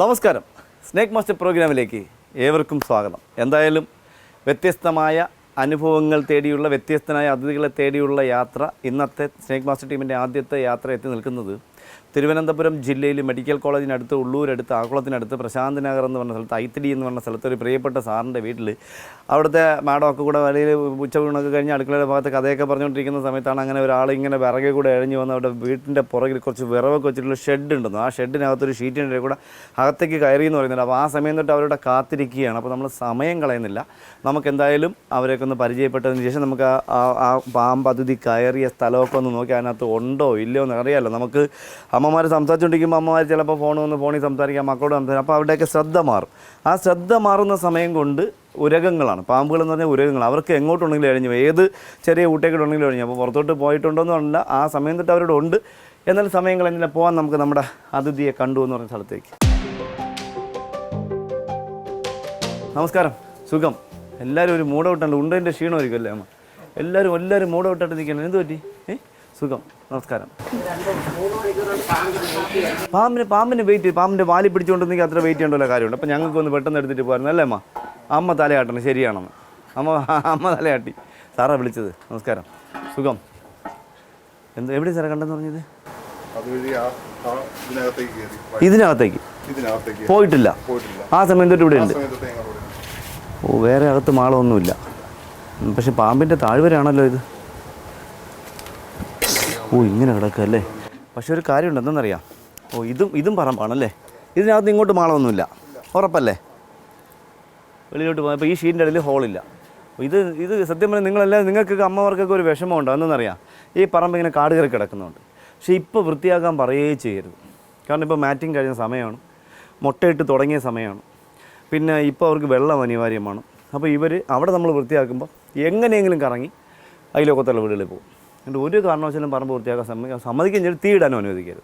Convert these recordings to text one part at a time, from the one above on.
നമസ്കാരം. Snake master പ്രോഗ്രാമിലേക്ക് ഏവർക്കും സ്വാഗതം. എന്തായാലും വ്യത്യസ്തമായ അനുഭവങ്ങൾ തേടിയുള്ള വ്യത്യസ്തനായ അതിഥികളെ തേടിയുള്ള യാത്ര. ഇന്നത്തെ സ്നേക്ക് മാസ്റ്റർ ടീമിൻ്റെ ആദ്യത്തെ യാത്ര എത്തി നിൽക്കുന്നത് തിരുവനന്തപുരം ജില്ലയിൽ മെഡിക്കൽ കോളേജിനടുത്ത് ഉള്ളൂരടുത്ത് ആക്കുളത്തിനടുത്ത് പ്രശാന്ത് നഗർ എന്ന് പറഞ്ഞ സ്ഥലത്ത് ഐത്തിടി എന്ന് പറഞ്ഞ സ്ഥലത്ത് ഒരു പ്രിയപ്പെട്ട സാറിൻ്റെ വീട്ടിൽ അവിടുത്തെ മാഡമൊക്കെ കൂടെ വലിയ ഉച്ചയൂണൊക്കെ കഴിഞ്ഞ് അടുക്കളയുടെ ഭാഗത്ത് കഥയൊക്കെ പറഞ്ഞുകൊണ്ടിരിക്കുന്ന സമയത്താണ് അങ്ങനെ ഒരാൾ ഇങ്ങനെ വിറകെ കൂടെ എഴഞ്ഞു വന്ന് അവിടെ വീട്ടിൻ്റെ പുറകിൽ കുറച്ച് വിറവൊക്കെ വെച്ചിട്ടുള്ള ഷെഡ് ഉണ്ടെന്നു. ആ ഷെഡിനകത്തൊരു ഷീറ്റിൻ്റെ കൂടെ അകത്തേക്ക് കയറി എന്ന് പറയുന്നുണ്ട്. അപ്പോൾ ആ സമയം തൊട്ട് അവരുടെ കാത്തിരിക്കുകയാണ്. അപ്പോൾ നമ്മൾ സമയം കളയുന്നില്ല. നമുക്കെന്തായാലും അവരെയൊക്കെ ഒന്ന് പരിചയപ്പെട്ടതിന് ശേഷം നമുക്ക് ആ പാമ്പ് അതിഥി കയറിയ സ്ഥലമൊക്കെ ഒന്ന് നോക്കി അതിനകത്ത് ഉണ്ടോ ഇല്ലയോ എന്ന് അറിയാമല്ലോ. നമുക്ക് അമ്മമാർ സംസാരിച്ചുകൊണ്ടിരിക്കുമ്പോൾ അമ്മമാർ ചിലപ്പോൾ ഫോണിൽ സംസാരിക്കാം, മക്കളോട് സംസാരിക്കാം. അപ്പോൾ അവിടെയൊക്കെ ശ്രദ്ധ മാറും. ആ ശ്രദ്ധ മാറുന്ന സമയം കൊണ്ട് ഉരകങ്ങളാണ്, പാമ്പുകളെന്ന് പറഞ്ഞാൽ ഉരകങ്ങൾ. അവർക്ക് എങ്ങോട്ടുണ്ടെങ്കിലും എഴിഞ്ഞു, ഏത് ചെറിയ ഊട്ടേക്കുണ്ടെങ്കിലും എഴിഞ്ഞു. അപ്പോൾ പുറത്തോട്ട് പോയിട്ടുണ്ടോയെന്ന് പറഞ്ഞാൽ ആ സമയം തൊട്ട് അവരോട് ഉണ്ട്. എന്നാൽ സമയങ്ങൾ എങ്ങനെ പോകാൻ നമുക്ക് നമ്മുടെ അതിഥിയെ കണ്ടു എന്ന് പറഞ്ഞ സ്ഥലത്തേക്ക്. നമസ്കാരം. സുഖം. എല്ലാവരും ഒരു മൂടൗട്ടുണ്ട്. ഉണ്ടതിൻ്റെ ക്ഷീണമായിരിക്കും അല്ലേ അമ്മ? എല്ലാവരും മൂടൗട്ടായിട്ട് നിൽക്കണം. എന്ത് പറ്റി? സുഖം. നമസ്കാരം. പാമ്പിന് വെയിറ്റ്, പാമ്പിൻ്റെ വാലി പിടിച്ചുകൊണ്ടിരുന്നെങ്കിൽ അത്ര വെയിറ്റ് ചെയ്യേണ്ടല്ലോ കാര്യമുണ്ട്. അപ്പോൾ ഞങ്ങൾക്ക് ഒന്ന് പെട്ടെന്ന് എടുത്തിട്ട് പോയിരുന്നു അല്ലേ അമ്മ? അമ്മ തലയാട്ടണം, ശരിയാണെന്ന്. അമ്മ തലയാട്ടി. സാറാ വിളിച്ചത്. നമസ്കാരം. സുഖം. എവിടെയാണ് സാറേ കണ്ടെന്ന് പറഞ്ഞത്? ഇതിനകത്തേക്ക് പോയിട്ടില്ല. ആ സമയം തൊട്ട് ഇവിടെ ഉണ്ട്. ഓ, വേറെ അകത്ത് മാളമൊന്നുമില്ല. പക്ഷെ പാമ്പിൻ്റെ താഴ്വരയാണല്ലോ ഇത്. ഓ, ഇങ്ങനെ കിടക്കല്ലേ. പക്ഷെ ഒരു കാര്യമുണ്ട്, എന്തെന്നറിയാം. ഓ, ഇതും പറമ്പാണല്ലേ. ഇതിനകത്ത് ഇങ്ങോട്ട് മാളമൊന്നുമില്ല, ഉറപ്പല്ലേ? വെളിയിലോട്ട് പോയപ്പോൾ ഈ ഷീറ്റിൻ്റെ ഇടയിൽ ഹോളില്ല. ഇത് സത്യം പറഞ്ഞാൽ നിങ്ങൾക്കൊക്കെ അമ്മമാർക്കൊക്കെ ഒരു വിഷമമുണ്ടോ? എന്തെന്നറിയാം, ഈ പറമ്പ് ഇങ്ങനെ കാട് കയറി കിടക്കുന്നുണ്ട്. പക്ഷേ ഇപ്പോൾ വൃത്തിയാക്കാൻ പറയുകയേ ചെയ്യരുത്. കാരണം ഇപ്പോൾ മാറ്റിങ് കഴിഞ്ഞ സമയമാണ്, മുട്ടയിട്ട് തുടങ്ങിയ സമയമാണ്. പിന്നെ ഇപ്പോൾ അവർക്ക് വെള്ളം അനിവാര്യമാണ്. അപ്പോൾ അവിടെ നമ്മൾ വൃത്തിയാക്കുമ്പോൾ എങ്ങനെയെങ്കിലും കറങ്ങി അതിലൊക്കത്തുള്ള വീടുകളിൽ പോകും. എന്നിട്ട് ഒരു കാരണവശാലും പറമ്പ് വൃത്തിയാക്കാൻ സമ്മതിക്കുകയും ചെയ്ത് തീയിടാനും അനുവദിക്കരുത്.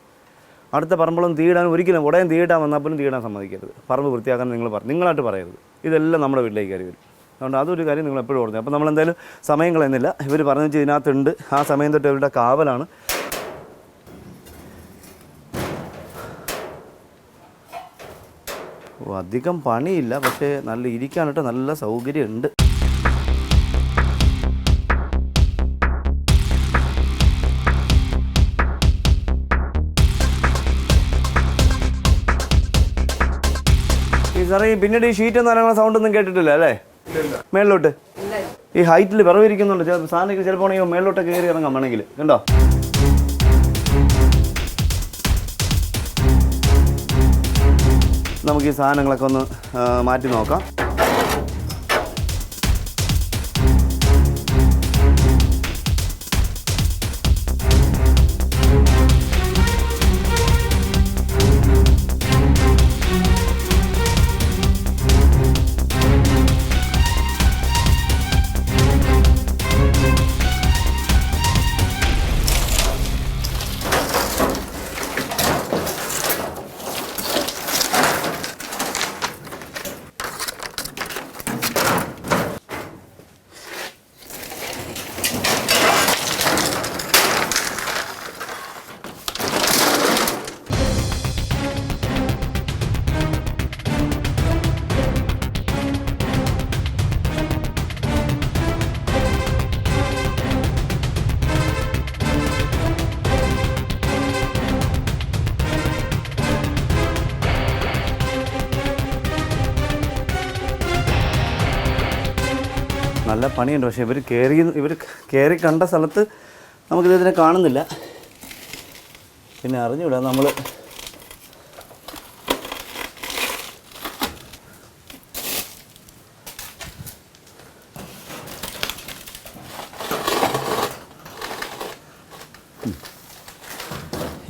അടുത്ത പറമ്പുകളും തീയിടാനും ഒരിക്കലും ഉടനെ തീയിടാൻ വന്നാൽ പോലും തീയിടാൻ സമ്മതിക്കരുത്. പറമ്പ് വൃത്തിയാക്കാൻ നിങ്ങളായിട്ട് പറയരുത്. ഇതെല്ലാം നമ്മുടെ വീട്ടിലേക്ക് കയറി വരും. അതുകൊണ്ട് അതൊരു കാര്യം നിങ്ങൾ എപ്പോഴും ഓർക്കുക. അപ്പോൾ നമ്മളെന്തായാലും സമയം കളയുന്നില്ല. ഇവർ പറഞ്ഞു വെച്ചാൽ ഇതിനകത്തുണ്ട്. ആ സമയം തൊട്ട് ഇവരുടെ കാവലാണ്. ഓ, അധികം പണിയില്ല, പക്ഷേ നല്ല ഇരിക്കാനായിട്ട് നല്ല സൗകര്യമുണ്ട്. സാറേ, പിന്നീട് ഈ ഷീറ്റ് എന്ന് പറയുന്ന സൗണ്ടൊന്നും കേട്ടിട്ടില്ല അല്ലേ? മേളിലോട്ട് ഈ ഹൈറ്റിൽ വിറവിരിക്കുന്നുണ്ട്. സാധനം ചിലപ്പോൾ മേളിലോട്ടൊക്കെ കയറി ഇറങ്ങാം വേണമെങ്കിൽ. കണ്ടോ? നമുക്ക് ഈ സാധനങ്ങളൊക്കെ ഒന്ന് മാറ്റി നോക്കാം. നല്ല പണിയുണ്ട്. പക്ഷേ ഇവർ കയറി കണ്ട സ്ഥലത്ത് നമുക്കിതിനെ കാണുന്നില്ല. പിന്നെ അറിഞ്ഞൂടാ നമ്മൾ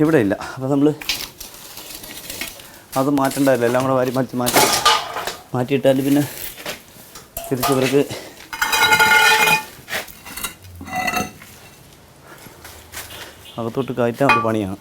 ഇവിടെ ഇല്ല. അപ്പോൾ നമ്മൾ അത് മാറ്റണ്ടാവില്ല. എല്ലാം കൂടെ മാറ്റിയിട്ടാൽ പിന്നെ തിരിച്ചിവർക്ക് അകത്തോട്ട് കയറ്റാൻ ഒരു പണിയാണ്.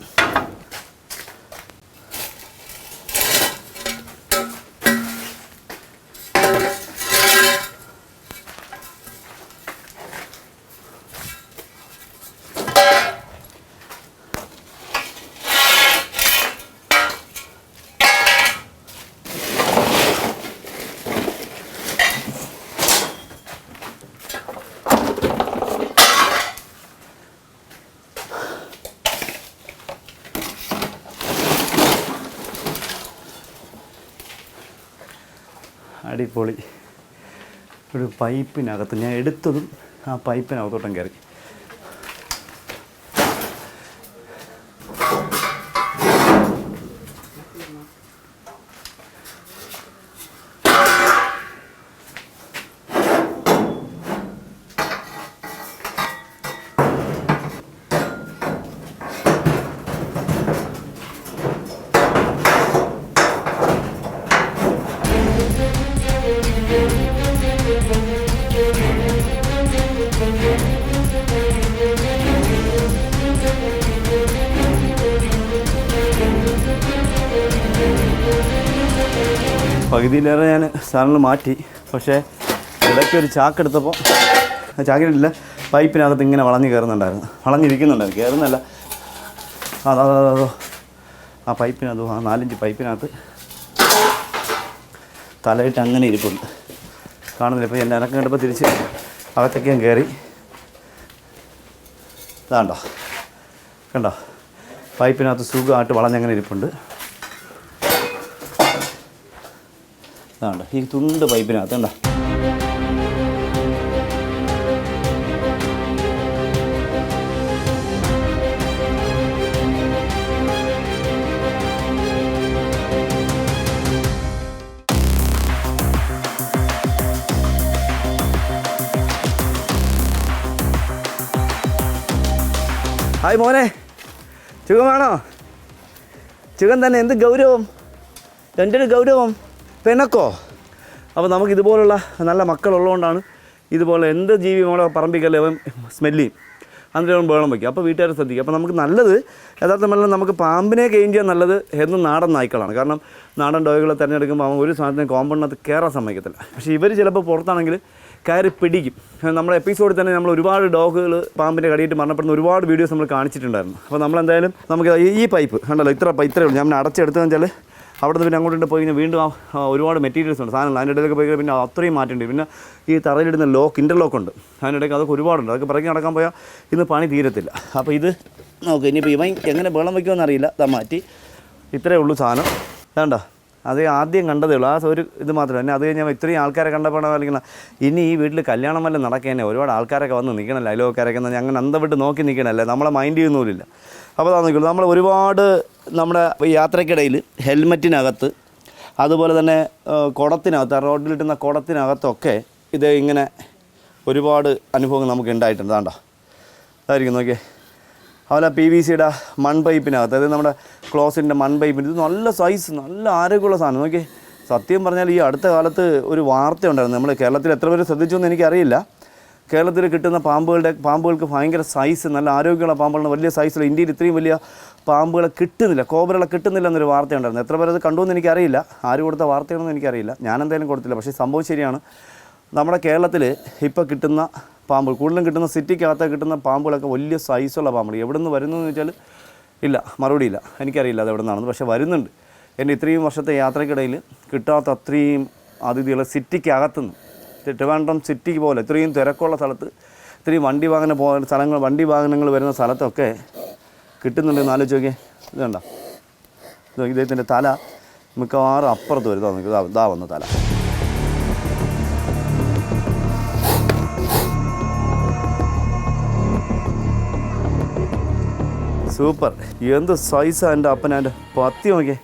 അടിപൊളി. ഒരു പൈപ്പിനകത്ത് ഞാൻ എടുത്തതും ആ പൈപ്പിനകത്തോട്ടം കയറി. പകുതിയിലേറെ ഞാൻ സാധനങ്ങൾ മാറ്റി. പക്ഷേ ഇടയ്ക്ക് ഒരു ചാക്കെടുത്തപ്പോൾ ചാക്കിലില്ല, പൈപ്പിനകത്ത് ഇങ്ങനെ വളഞ്ഞ് കയറുന്നുണ്ടായിരുന്നു, വളഞ്ഞിരിക്കുന്നുണ്ടായിരുന്നു, കയറുന്നല്ല അതോ ആ പൈപ്പിനകത്ത്, ആ 4-5 പൈപ്പിനകത്ത് തലയിട്ട് അങ്ങനെ ഇരിപ്പുണ്ട്, കാണുന്നില്ല. ഇപ്പോൾ എന്നെ ഇറക്കം കണ്ടപ്പോൾ തിരിച്ച് അകത്തേക്ക് ഞാൻ കയറി. ഇതാണ്ടോ, കണ്ടോ, പൈപ്പിനകത്ത് സുഖമായിട്ട് വളഞ്ഞങ്ങനെ ഇരിപ്പുണ്ട്. ഇതാണ്ടോ ഈ തുണ്ട് പൈപ്പിനകത്ത് കണ്ടോ. ഹായ് മോനെ, സുഖമാണോ? സുഖം തന്നെ. എന്ത് ഗൗരവം, രണ്ടൊരു ഗൗരവം, പിണക്കോ? അപ്പോൾ നമുക്ക് ഇതുപോലുള്ള നല്ല മക്കളുള്ളതുകൊണ്ടാണ് ഇതുപോലെ എന്ത് ജീവി നമ്മളെ പറമ്പിക്കല്ലേ അവൻ സ്മെല്ല് ചെയ്യും, അതിൻ്റെ അവൻ ബഹളം വയ്ക്കും. അപ്പോൾ വീട്ടുകാർ ശ്രദ്ധിക്കും. അപ്പോൾ നമുക്ക് നല്ലത് യഥാർത്ഥമല്ല, നമുക്ക് പാമ്പിനെ ഗെയിൻ ചെയ്യാൻ നല്ലത് എന്നും നാടൻ നായ്ക്കളാണ്. കാരണം നാടൻ ഡോഗുകളെ തിരഞ്ഞെടുക്കുമ്പോൾ അവൻ ഒരു സാധനത്തിന് കോമ്പൗണ്ടിനകത്ത് കയറാൻ സമ്മതിക്കത്തില്ല. പക്ഷേ ഇവർ ചിലപ്പോൾ പുറത്താണെങ്കിൽ കയറി പിടിക്കും. നമ്മുടെ എപ്പിസോഡിൽ തന്നെ നമ്മൾ ഒരുപാട് ഡോഗുകൾ പാമ്പിൻ്റെ കടിയിട്ട് മരണപ്പെടുന്ന ഒരുപാട് വീഡിയോസ് നമ്മൾ കാണിച്ചിട്ടുണ്ടായിരുന്നു. അപ്പോൾ നമ്മളെന്തായാലും നമുക്ക് ഈ പൈപ്പ് കണ്ടല്ലോ, ഇത്രയേ ഉള്ളൂ. ഞാൻ അടച്ചെടുത്തതെന്ന് വെച്ചാൽ അവിടെ നിന്ന് പിന്നെ അങ്ങോട്ട് പോയി കഴിഞ്ഞാൽ വീണ്ടും ഒരുപാട് മെറ്റീരിയൽസ് ഉണ്ട്, സാധനങ്ങൾ. അതിൻ്റെ ഇടയിലൊക്കെ പോയി പിന്നെ അത്രയും മാറ്റേണ്ടി. പിന്നെ ഈ തറയിലിടുന്ന ഇൻ്റർലോക്ക് ഉണ്ട്, അതിനിടയ്ക്ക് അതൊക്കെ ഒരുപാടുണ്ട്. അതൊക്കെ പിറകെ നടക്കാൻ പോയാൽ ഇന്ന് പണി തീരത്തില്ല. അപ്പോൾ ഇത് നോക്ക്, ഇനിയിപ്പോൾ ഇവൻ എങ്ങനെ വെള്ളം വയ്ക്കുമെന്ന് അറിയില്ല. ഇതാ മാറ്റി, ഇത്രയേ ഉള്ളൂ സാധനം. വേണ്ട, അത് ആദ്യം കണ്ടതേ ഉള്ളൂ, ആ ഒരു ഇത് മാത്രമേ. പിന്നെ അത് കഴിഞ്ഞാൽ ഇത്രയും ആൾക്കാരെ കണ്ടപ്പോൾ അല്ലെങ്കിൽ ഇനി ഈ വീട്ടിൽ കല്യാണം വല്ല നടക്കേനെ ഒരുപാട് ആൾക്കാരൊക്കെ വന്ന് നിൽക്കണമല്ലോ, അയൽവക്കാരൊക്കെ എന്ന് അങ്ങനെ അന്തവിട്ട് നോക്കി നിൽക്കണമല്ലേ, നമ്മളെ മൈൻഡ് ചെയ്യുന്നില്ല. അപ്പോൾ അതാ നോക്കിയുള്ളൂ. നമ്മൾ ഒരുപാട് നമ്മുടെ യാത്രക്കിടയിൽ ഹെൽമറ്റിനകത്ത്, അതുപോലെ തന്നെ കുടത്തിനകത്ത്, റോഡിലിട്ടുന്ന കുടത്തിനകത്തൊക്കെ ഇത് ഇങ്ങനെ ഒരുപാട് അനുഭവങ്ങൾ നമുക്ക് ഉണ്ടായിട്ടുണ്ട്. വേണ്ട അതായിരിക്കും നോക്കിയേ. അതുപോലെ PVCയുടെ മൺപൈപ്പിനകത്ത്, അതായത് നമ്മുടെ ക്ലോസിൻ്റെ മൺപൈപ്പിന്, ഇത് നല്ല സൈസ്, നല്ല ആരോഗ്യമുള്ള സാധനം. നോക്കിയേ, സത്യം പറഞ്ഞാൽ ഈ അടുത്ത കാലത്ത് ഒരു വാർത്ത ഉണ്ടായിരുന്നു. നമ്മൾ കേരളത്തിൽ എത്ര പേര് ശ്രദ്ധിച്ചു എന്ന് എനിക്കറിയില്ല. കേരളത്തിൽ കിട്ടുന്ന പാമ്പുകൾക്ക് ഭയങ്കര സൈസ്, നല്ല ആരോഗ്യമുള്ള പാമ്പുകളുടെ വലിയ സൈസിൽ ഇന്ത്യയിൽ ഇത്രയും വലിയ പാമ്പുകളെ കിട്ടുന്നില്ല, കോബ്രകളെ കിട്ടുന്നില്ല എന്നൊരു വാർത്ത ഉണ്ടായിരുന്നു. എത്ര പേരത് കണ്ടുവെന്ന് എനിക്കറിയില്ല, ആര് കൊടുത്ത വാർത്തയാണെന്ന് എനിക്കറിയില്ല, ഞാനെന്തായാലും കൊടുത്തില്ല. പക്ഷേ സംഭവം ശരിയാണ്. നമ്മുടെ കേരളത്തിൽ ഇപ്പോൾ കിട്ടുന്ന പാമ്പുകൾ, കൂടുതലും കിട്ടുന്ന സിറ്റിക്കകത്ത് കിട്ടുന്ന പാമ്പുകളൊക്കെ വലിയ സൈസുള്ള പാമ്പുകൾ. എവിടെ നിന്ന് വരുന്നതെന്ന് വെച്ചാൽ ഇല്ല, മറുപടിയില്ല, എനിക്കറിയില്ല അത് എവിടെ നിന്നാണെന്ന്. പക്ഷേ വരുന്നുണ്ട്. എൻ്റെ ഇത്രയും വർഷത്തെ യാത്രക്കിടയിൽ കിട്ടാത്ത അത്രയും അതിഥികൾ സിറ്റിക്കകത്തുനിന്ന്, ട്രിവാൻഡ്രം സിറ്റിക്ക് പോലെ ഇത്രയും തിരക്കുള്ള സ്ഥലത്ത്, ഇത്രയും വണ്ടി വാഹനങ്ങൾ വരുന്ന സ്ഥലത്തൊക്കെ കിട്ടുന്നുണ്ടെന്ന് ആലോചിച്ച് നോക്കിയേ. ഇത് കണ്ടോ, ഇദ്ദേഹത്തിൻ്റെ തല മിക്കവാറും അപ്പുറത്ത് വരും. ഇതാ വന്ന തല. സൂപ്പർ, എന്ത് സൈസാണ് എൻ്റെ അപ്പൻ, എൻ്റെ പത്തി നോക്കിയേ.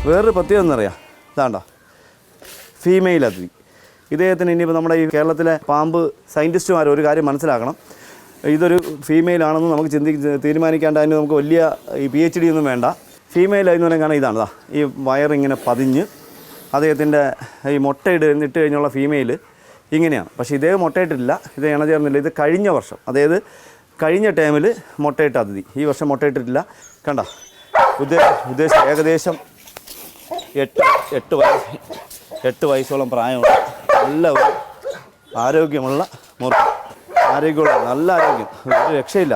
വേറൊരു പ്രത്യേകത എന്നറിയാം, ഇതാണ്ടോ ഫീമെയിൽ അതിഥി. ഇദ്ദേഹത്തിന് ഇനിയിപ്പോൾ നമ്മുടെ ഈ കേരളത്തിലെ പാമ്പ് സയൻറ്റിസ്റ്റുമാർ ഒരു കാര്യം മനസ്സിലാക്കണം, ഇതൊരു ഫീമെയിലാണെന്ന് നമുക്ക് തീരുമാനിക്കാണ്ട് അതിന് നമുക്ക് വലിയ ഈ PhD ഒന്നും വേണ്ട. ഫീമെയിലായിരുന്നു പറയാൻ കാരണം ഇതാണ്, ഈ വയറിങ്ങനെ പതിഞ്ഞ് അദ്ദേഹത്തിൻ്റെ ഈ മുട്ടയിട്ട് കഴിഞ്ഞുള്ള ഫീമെയിൽ ഇങ്ങനെയാണ്. പക്ഷേ ഇദ്ദേഹം മുട്ടയിട്ടില്ല, ഇത് ഇണചേർന്നില്ല. ഇത് കഴിഞ്ഞ വർഷം, അതായത് കഴിഞ്ഞ ടൈമിൽ മുട്ടയിട്ട അതിഥി. ഈ വർഷം മുട്ടയിട്ടിട്ടില്ല. കണ്ട ഉദ്ദേശം ഏകദേശം 8 വയസ്സോളം പ്രായമുള്ള നല്ല ഒരു ആരോഗ്യമുള്ള മൂർഖൻ. ആരോഗ്യമുള്ള നല്ല ആരോഗ്യം, ഒരു രക്ഷയില്ല.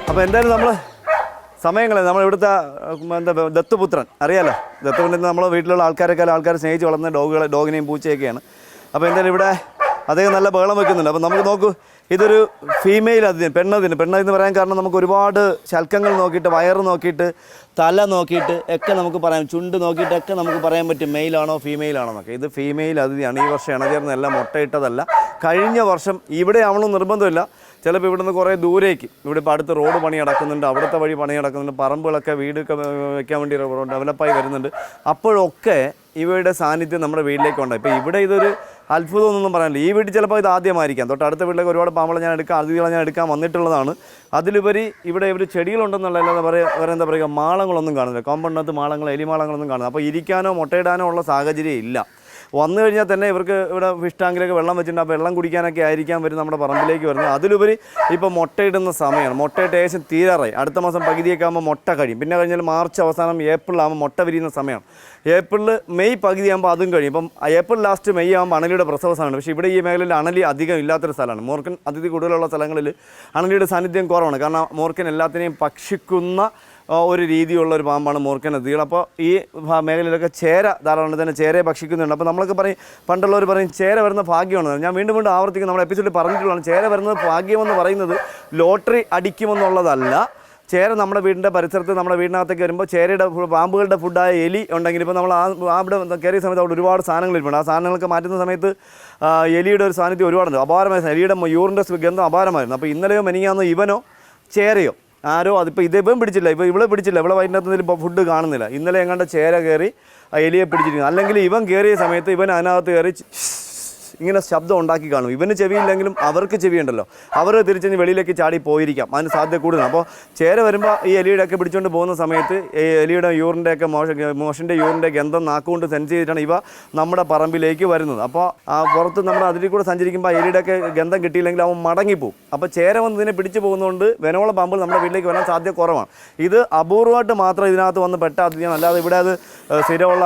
അപ്പോൾ എന്തായാലും നമ്മൾ സമയങ്ങളെ നമ്മൾ ഇവിടുത്തെ ദത്തുപുത്രൻ അറിയാലോ. ദത്തുപുത്രൻ നമ്മൾ വീട്ടിലുള്ള ആൾക്കാർ സ്നേഹിച്ച് വളർന്ന ഡോഗിനെയും പൂച്ചയൊക്കെയാണ്. അപ്പോൾ എന്തായാലും ഇവിടെ അദ്ദേഹം നല്ല ബഹളം വെക്കുന്നുണ്ട്. അപ്പോൾ നമുക്ക് നോക്കൂ, ഇതൊരു ഫീമെയിൽ അതിഥി, പെണ്ണതിന് പറയാൻ കാരണം നമുക്ക് ഒരുപാട് ശൽക്കങ്ങൾ നോക്കിയിട്ട്, വയറ് നോക്കിയിട്ട്, തല നോക്കിയിട്ട് ഒക്കെ നമുക്ക് പറയാം, ചുണ്ട് നോക്കിയിട്ടൊക്കെ നമുക്ക് പറയാൻ പറ്റും മെയിലാണോ ഫീമെയിലാണോ എന്നൊക്കെ. ഇത് ഫീമെയിൽ അതിഥിയാണ്. ഈ വർഷം ഇണചേർന്നല്ല, മുട്ടയിട്ടതല്ല. കഴിഞ്ഞ വർഷം ഇവിടെ ആവണമെന്ന് നിർബന്ധമില്ല. ചിലപ്പോൾ ഇവിടുന്ന് കുറേ ദൂരേക്ക്, ഇവിടെ ഇപ്പോൾ അടുത്ത് റോഡ് പണി നടക്കുന്നുണ്ട്, അവിടുത്തെ വഴി പണി നടക്കുന്നുണ്ട്, പറമ്പുകളൊക്കെ വീടൊക്കെ വെക്കാൻ വേണ്ടി ഡെവലപ്പായി വരുന്നുണ്ട്. അപ്പോഴൊക്കെ ഇവയുടെ സാന്നിധ്യം നമ്മുടെ വീട്ടിലേക്ക് ഉണ്ടായി. ഇപ്പോൾ ഇവിടെ ഇതൊരു അത്ഭുതമൊന്നും പറയാനില്ല. ഈ വീട്ടിൽ ചിലപ്പോൾ ഇത് ആദ്യമായിരിക്കാം. തൊട്ടടുത്ത വീട്ടിലേക്ക് ഒരുപാട് പാമ്പുകളെ ഞാൻ എടുക്കാം, അതിഥികളെ ഞാൻ എടുക്കാൻ വന്നിട്ടുള്ളതാണ്. അതിലുപരി ഇവിടെ ഒരു ചെടികളുണ്ടെന്നുള്ള വേറെ എന്താ പറയുക, മാളങ്ങളൊന്നും കാണുന്നില്ല. കോമ്പൗണ്ടിനകത്ത് മാളങ്ങൾ, എലിമാളങ്ങളൊന്നും കാണുന്നില്ല. അപ്പോൾ ഇരിക്കാനോ മുട്ടയിടാനോ ഉള്ള സാഹചര്യം ഇല്ല. വന്നു കഴിഞ്ഞാൽ തന്നെ ഇവർക്ക് ഇവിടെ ഫിഷ് ടാങ്കിലേക്ക് വെള്ളം വെച്ചിട്ടുണ്ട്. ആ വെള്ളം കുടിക്കാനൊക്കെ ആയിരിക്കാം വരും നമ്മുടെ പറമ്പിലേക്ക് വരുന്നത്. അതിലുപരി ഇപ്പോൾ മുട്ടയിടുന്ന സമയമാണ്. മുട്ടയിട്ട് ഏകദേശം തീരാറായി. അടുത്ത മാസം പകുതിയൊക്കെ ആകുമ്പോൾ മുട്ട കഴിയും. പിന്നെ കഴിഞ്ഞാൽ മാർച്ച് അവസാനം ഏപ്രിലാകുമ്പോൾ മുട്ട വിരിയുന്ന സമയമാണ്. മെയ് പകുതിയാകുമ്പോൾ അതും കഴിയും. ഇപ്പം ഏപ്രിൽ ലാസ്റ്റ് മെയ് ആകുമ്പോൾ അണലിയുടെ പ്രസവ സമയമാണ്. പക്ഷേ ഇവിടെ ഈ മേഖലയിൽ അണലി അധികം ഇല്ലാത്തൊരു സ്ഥലമാണ്. മൂർഖൻ അതിഥി കൂടുതലുള്ള സ്ഥലങ്ങളിൽ അണലിയുടെ സാന്നിധ്യം കുറവാണ്. കാരണം മൂർഖൻ എല്ലാത്തിനെയും ഭക്ഷിക്കുന്ന ഒരു രീതിയുള്ള ഒരു പാമ്പാണ് മൂർഖൻ അതിഥികൾ. അപ്പോൾ ഈ മേഖലയിലൊക്കെ ചേര ധാരാളം തന്നെ ചേരയെ ഭക്ഷിക്കുന്നുണ്ട്. അപ്പോൾ നമ്മളൊക്കെ പറയും, പണ്ടുള്ളവർ പറയും ചേര വരുന്ന ഭാഗ്യമാണ്. ഞാൻ വീണ്ടും ആവർത്തിക്കും, നമ്മൾ എപ്പിസോഡിൽ പറഞ്ഞിട്ടുള്ളതാണ്. ചേര വരുന്നത് ഭാഗ്യമെന്ന് പറയുന്നത് ലോട്ടറി അടിക്കുമെന്നുള്ളതല്ല. ചേര നമ്മുടെ വീടിൻ്റെ പരിസരത്ത്, നമ്മുടെ വീടിനകത്തേക്ക് വരുമ്പോൾ ചേരയുടെ പാമ്പുകളുടെ ഫുഡായ എലി ഉണ്ടെങ്കിൽ, ഇപ്പോൾ നമ്മൾ അവിടെ കയറിയ സമയത്ത് അവിടെ ഒരുപാട് സാധനങ്ങൾ ഇരിപ്പുണ്ട്. ആ സാധനങ്ങളൊക്കെ മാറ്റുന്ന സമയത്ത് എലിയുടെ ഒരു സാന്നിധ്യം ഒരുപാടുണ്ട്. അപാരമായിരുന്നു. എലിയുടെ യൂറിൻ്റെ ഗന്ധം അപാരമായിരുന്നു. അപ്പോൾ ഇന്നലെയോ മെനിങ്ങാന്നോ ഇവനോ ചേരയോ ആരോ, അതിപ്പോൾ ഇതേപ്പം പിടിച്ചില്ല, ഇവിടെ പിടിച്ചില്ല, ഇവിടെ വൈകുന്നേരത്തിൽ ഇപ്പോൾ ഫുഡ് കാണുന്നില്ല. ഇന്നലെ എങ്ങാണ്ട് ചേര കയറി ആ എലിയെ പിടിച്ചിരിക്കുന്നു. അല്ലെങ്കിൽ ഇവൻ കയറിയ സമയത്ത് ഇവൻ അതിനകത്ത് കയറി ഇങ്ങനെ ശബ്ദം ഉണ്ടാക്കി കാണും. ഇവന് ചെവിയില്ലെങ്കിലും അവർക്ക് ചെവിയുണ്ടല്ലോ, അവർ തിരിച്ചഞ്ഞ് വെളിയിലേക്ക് ചാടി പോയിരിക്കാം, അതിന് സാധ്യത കൂടുതലാണ്. അപ്പോൾ ചേര വരുമ്പോൾ ഈ എലിയുടെയൊക്കെ പിടിച്ചുകൊണ്ട് പോകുന്ന സമയത്ത് ഈ എലിയുടെ യൂറിൻ്റെയൊക്കെ മോഷൻ്റെ യൂറിൻ്റെ ഗന്ധം നാക്കുകൊണ്ട് സെൻസ് ചെയ്തിട്ടാണ് ഇവ നമ്മുടെ പറമ്പിലേക്ക് വരുന്നത്. അപ്പോൾ ആ പുറത്ത് നമ്മുടെ അതിൽ കൂടെ സഞ്ചരിക്കുമ്പോൾ എലിയുടെയൊക്കെ ഗന്ധം കിട്ടിയില്ലെങ്കിൽ അവൻ മടങ്ങിപ്പോവും. അപ്പോൾ ചേര വന്ന് ഇതിനെ പിടിച്ചു പോകുന്നതുകൊണ്ട് വെനോളം പാമ്പുകൾ നമ്മുടെ വീട്ടിലേക്ക് വരാൻ സാധ്യത കുറവാണ്. ഇത് അപൂർവമായിട്ട് മാത്രം ഇതിനകത്ത് വന്ന് പെട്ട അതിഥിയാണ്. അല്ലാതെ ഇവിടെ അത് സ്ഥിരമുള്ള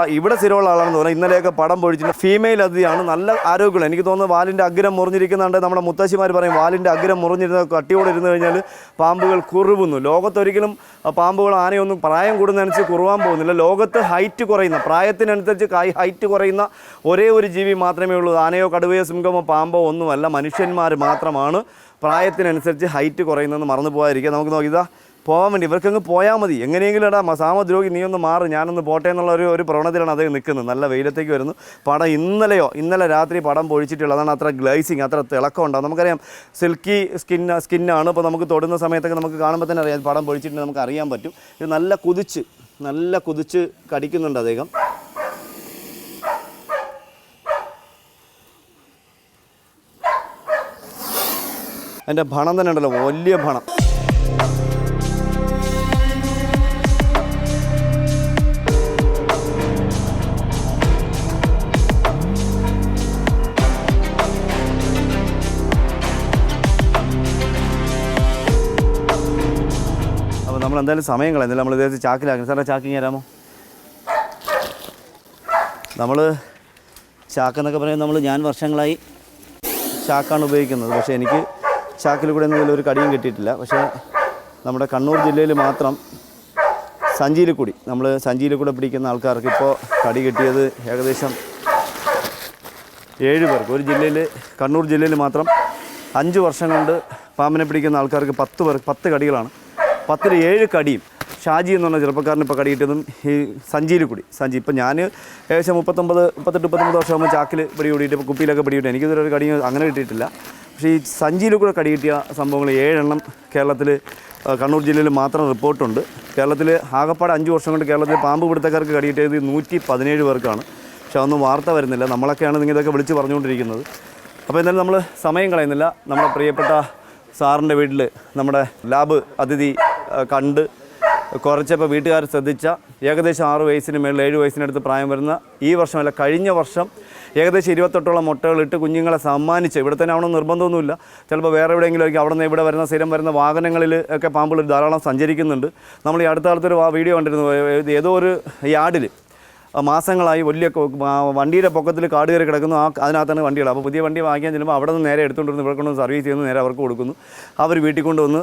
ആളാണെന്ന് തോന്നുന്നത്. ഇന്നലെയൊക്കെ പടം പൊഴിച്ചിട്ട് ഫീമെയിൽ അതിഥിയാണ്. നല്ല ആരോഗ്യമുള്ള, എനിക്ക് തോന്നുന്നു വാലിൻ്റെ അഗ്രം മുറിഞ്ഞിരിക്കുന്നുണ്ട്. നമ്മുടെ മുത്തശ്ശിമാർ പറയും വാലിൻ്റെ അഗ്രം മുറിഞ്ഞിരുന്ന കട്ടിയോടെ ഇരുന്ന് കഴിഞ്ഞാൽ പാമ്പുകൾ കുറുവുന്നു. ലോകത്തൊരിക്കലും പാമ്പുകൾ ആനയൊന്നും പ്രായം കൂടുന്നതനുസരിച്ച് കുറുവാൻ പോകുന്നില്ല. ലോകത്ത് ഹൈറ്റ് കുറയുന്ന, പ്രായത്തിനനുസരിച്ച് ഹൈറ്റ് കുറയുന്ന ഒരേ ഒരു ജീവി മാത്രമേ ഉള്ളൂ. ആനയോ കടുവയോ സിംഹമോ പാമ്പോ ഒന്നുമല്ല, മനുഷ്യന്മാർ മാത്രമാണ് പ്രായത്തിനനുസരിച്ച് ഹൈറ്റ് കുറയുന്നതെന്ന് മറന്നു പോകാതിരിക്കുക. നമുക്ക് നോക്കിയതാ പോകാൻ വേണ്ടി ഇവർക്കങ്ങ് പോയാൽ മതി. എങ്ങനെയെങ്കിലും ഇടാം, സാമദ്രോഹി നീ ഒന്ന് മാറി, ഞാനൊന്ന് പോട്ടെ എന്നുള്ള ഒരു പ്രവണതയിലാണ് അദ്ദേഹം നിൽക്കുന്നത്. നല്ല വെയിലത്തേക്ക് വരുന്നു. പടം ഇന്നലെ രാത്രി പടം പൊഴിച്ചിട്ടുള്ളത്. അതാണ് അത്ര ഗ്ലേസിങ്, അത്ര തിളക്കം ഉണ്ടാകും. നമുക്കറിയാം സിൽക്കി സ്കിന്നാണ്. ഇപ്പോൾ നമുക്ക് തൊടുന്ന സമയത്തൊക്കെ നമുക്ക് കാണുമ്പോൾ തന്നെ അറിയാം പടം പൊഴിച്ചിട്ടുണ്ടെങ്കിൽ നമുക്ക് അറിയാൻ പറ്റും. ഇത് നല്ല കുതിച്ച് കടിക്കുന്നുണ്ട് അദ്ദേഹം. എൻ്റെ ഭണം തന്നെ ഉണ്ടല്ലോ, വലിയ ഭണം. നമ്മളെന്തായാലും സമയം കളയുന്നില്ല. നമ്മൾ ഇദ്ദേഹത്തെ ചാക്കിലാക്കി. സാറേ ചാക്കിങ് തരാമോ? നമ്മൾ ചാക്കെന്നൊക്കെ പറയുന്നത് ഞാൻ വർഷങ്ങളായി ചാക്കാണ് ഉപയോഗിക്കുന്നത്. പക്ഷേ എനിക്ക് ചാക്കിൽ കൂടെ ഒന്നും ഒരു കടിയും കിട്ടിയിട്ടില്ല. പക്ഷേ നമ്മുടെ കണ്ണൂർ ജില്ലയിൽ മാത്രം സഞ്ചിയിൽ കൂടെ പിടിക്കുന്ന ആൾക്കാർക്ക് ഇപ്പോൾ കടി കിട്ടിയത് ഏകദേശം 7 പേർക്ക്. ഒരു ജില്ലയിൽ, കണ്ണൂർ ജില്ലയിൽ മാത്രം 5 വർഷം കൊണ്ട് പാമ്പിനെ പിടിക്കുന്ന ആൾക്കാർക്ക് 10 കടികളാണ് 10ൽ 7 കടിയും ഷാജി എന്ന് പറഞ്ഞ ചെറുപ്പക്കാരന് ഇപ്പോൾ കടിയിട്ടതും ഈ സഞ്ചിയിൽ കൂടി. സഞ്ചി ഇപ്പം ഞാൻ ഏകദേശം 38-39 വർഷമാകുമ്പോൾ ചാക്കിൽ പിടി കൂടിയിട്ട് ഇപ്പോൾ കുപ്പിയിലൊക്കെ പിടി കിട്ടി. എനിക്കിതൊരു ഒരു കടി അങ്ങനെ കിട്ടിയിട്ടില്ല. പക്ഷേ ഈ സഞ്ചിയിൽ കൂടെ കടി കിട്ടിയ സംഭവങ്ങൾ 7 എണ്ണം കേരളത്തിൽ കണ്ണൂർ ജില്ലയിൽ മാത്രം റിപ്പോർട്ടുണ്ട്. കേരളത്തിൽ ആകപ്പാടെ 5 വർഷം കൊണ്ട് കേരളത്തിൽ പാമ്പ് പിടുത്തക്കാർക്ക് കടി കിട്ടിയത് 117 പേർക്കാണ്. പക്ഷെ അതൊന്നും വാർത്ത വരുന്നില്ല. നമ്മളൊക്കെയാണ് നിങ്ങൾ ഇതൊക്കെ വിളിച്ച് പറഞ്ഞുകൊണ്ടിരിക്കുന്നത്. അപ്പോൾ എന്തായാലും നമ്മൾ സമയം കളയുന്നില്ല. നമ്മുടെ പ്രിയപ്പെട്ട സാറിൻ്റെ വീട്ടിൽ നമ്മുടെ ലാബ് അതിഥി കണ്ട് കുറച്ചപ്പോൾ വീട്ടുകാർ ശ്രദ്ധിച്ച ഏകദേശം 6 വയസ്സിന് മേളിൽ 7 വയസ്സിനടുത്ത് പ്രായം വരുന്ന ഈ വർഷമല്ല കഴിഞ്ഞ വർഷം ഏകദേശം 28ഓളം മുട്ടകളിട്ട് കുഞ്ഞുങ്ങളെ സമ്മാനിച്ച് ഇവിടെ തന്നെ ആവണമെന്ന് നിർബന്ധമൊന്നുമില്ല. ചിലപ്പോൾ വേറെ എവിടെയെങ്കിലും ആയിരിക്കും. അവിടെ നിന്ന് ഇവിടെ വരുന്ന സ്ഥിരം വരുന്ന വാഹനങ്ങളിൽ ഒക്കെ പാമ്പുകൾ ധാരാളം സഞ്ചരിക്കുന്നുണ്ട്. നമ്മൾ ഈ അടുത്ത കാലത്തൊരു വീഡിയോ കണ്ടിരുന്നു. ഏതോ ഒരു യാർഡിൽ മാസങ്ങളായി വലിയ വണ്ടിയുടെ പൊക്കത്തിൽ കാട് കയറി കിടക്കുന്നു. അതിനകത്താണ് വണ്ടികൾ. അപ്പോൾ പുതിയ വണ്ടി വാങ്ങിക്കാൻ ചെല്ലുമ്പോൾ അവിടെ നിന്ന് നേരെ എടുത്തുകൊണ്ടിരുന്ന് ഇവിടെ കൊണ്ടുവന്ന് സർവീസ് ചെയ്യുന്നു. നേരെ അവർക്ക് കൊടുക്കുന്നു. അവർ വീട്ടിൽ കൊണ്ടുവന്ന്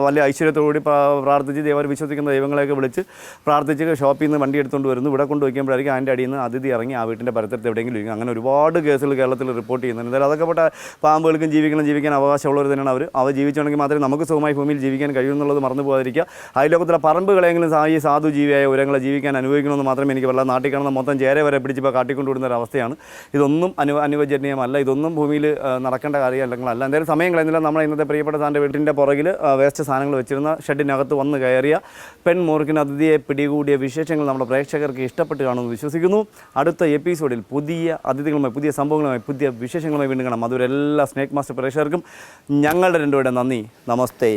വലിയ ഐശ്വര്യത്തോടുകൂടി പ്രാർത്ഥിച്ച് അവർ വിശ്വസിക്കുന്ന ദൈവങ്ങളെയൊക്കെ വിളിച്ച് പ്രാർത്ഥിച്ച് ഷോപ്പിൽ നിന്ന് വണ്ടി എടുത്തുകൊണ്ട് വരുന്നു. ഇവിടെ കൊണ്ട് വയ്ക്കുമ്പോഴായിരിക്കും അതിൻ്റെ അടിയിൽ നിന്ന് അതിഥി ഇറങ്ങി ആ വീട്ടിൻ്റെ പരിസരത്ത് എവിടെയെങ്കിലും ഇരിക്കും. അങ്ങനെ ഒരുപാട് കേസുകൾ കേരളത്തിൽ റിപ്പോർട്ട് ചെയ്യുന്നുണ്ട്. എന്തായാലും അതൊക്കെ പെട്ട പാമ്പുകൾക്കും ജീവിക്കാൻ അവകാശമുള്ളവർ തന്നെയാണ് അവർ. അവ ജീവിച്ചുണ്ടെങ്കിൽ മാത്രമേ നമുക്ക് സുഖമായി ഭൂമിയിൽ ജീവിക്കാൻ കഴിയുമെന്നുള്ളത് മറന്നു പോകാതിരിക്കുക. അയൽലോകത്തിലെ പറമ്പുകളെങ്കിലും ഈ സാധു ജീവിയായ ഉരങ്ങളെ ജീവിക്കാൻ അനുഭവിക്കണമെന്ന് മാത്രമേ എനിക്ക് പറയാം. നാട്ടിൽ കാണുന്ന മൊത്തം ചേര വരെ പിടിച്ചിപ്പോൾ കാട്ടിക്കൊണ്ടുവിടുന്ന ഒരവസ്ഥയാണ്. ഇതൊന്നും അനുവചനീയമല്ല. ഇതൊന്നും ഭൂമിയിൽ നടക്കേണ്ട കാര്യമല്ല. എന്തായാലും സമയം കളയുന്നില്ല. നമ്മൾ ഇന്നത്തെ പ്രിയപ്പെട്ട സാറിൻ്റെ വീട്ടിൻ്റെ പുറകിൽ വേസ്റ്റ് സാധനങ്ങൾ വെച്ചിരുന്ന ഷെഡിനകത്ത് വന്ന് കയറിയ പെൺമൂർഖിന് അതിഥിയെ പിടികൂടിയ വിശേഷങ്ങൾ നമ്മുടെ പ്രേക്ഷകർക്ക് ഇഷ്ടപ്പെട്ട് കാണുമെന്ന് വിശ്വസിക്കുന്നു. അടുത്ത എപ്പിസോഡിൽ പുതിയ അതിഥികളുമായി, പുതിയ സംഭവങ്ങളുമായി, പുതിയ വിശേഷങ്ങളുമായി വീണ്ടും കാണാം. അതുവരെ എല്ലാ സ്നേക് മാസ്റ്റർ പ്രേക്ഷകർക്കും ഞങ്ങളുടെ രണ്ടുപേരുടെ നന്ദി. നമസ്തേ.